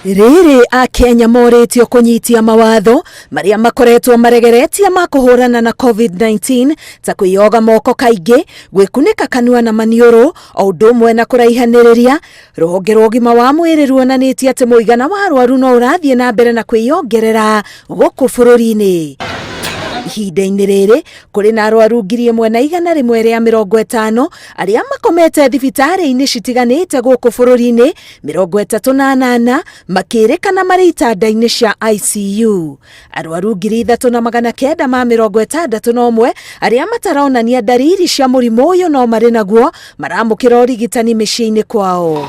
Riri a Kenya moritio kunyitia mawatho maria makoretwo maregeretia ma kuhurana na COVID-19 ta kuyoga moko kaingi, gwikunika kanua na maniuru o undu umwe na kuraihaniriria. Ruhonge rwa ugima wa mwiri ruonanitie ati muigana wa arwaru no urathie na mbere na kwiyongerera guku bururi-ini. Ihinda-inĩ rĩrĩ kũrĩ na arwaru 1,150 arĩa makomete thibitarĩ-inĩ citiganĩte gũkũ bũrũri-inĩ, 38 makĩrĩkana marĩ itanda-inĩ cia ICU. Arwaru 3,961 arĩa mataronania ndariri cia mũrimũ ũyũ no marĩ naguo maramũkĩra ũrigitani mĩciĩ-inĩ kwao.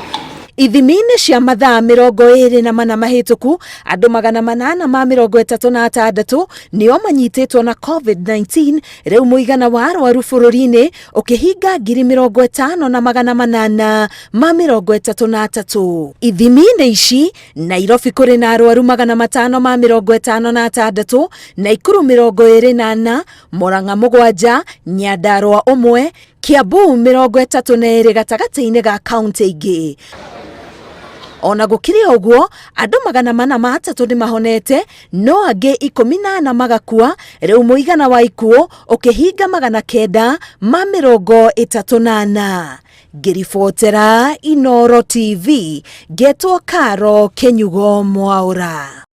Ithimi-inĩ cia mathaa 24 mahĩtũku, andũ 836 nĩo manyitĩtwo na COVID-19, rĩu mũigana wa arwaru bũrũri-inĩ ũkĩhinga 50,833. Ithimi-inĩ ici, Nairobi kũrĩ na arwaru 556, Nakuru 24, Murang'a 7, Nyandarua 1, Kiambu 32 gatagatĩ-inĩ ga kaunti ingĩ. Ona gũkĩrĩ ũguo, andũ 403 nĩ mahonete, no angĩ 14 magakua, rĩu mũigana wa ikuũ ũkĩhinga 938. Ngĩribotera Inooro TV, ngetwo Karo Kenyugo Mwaura.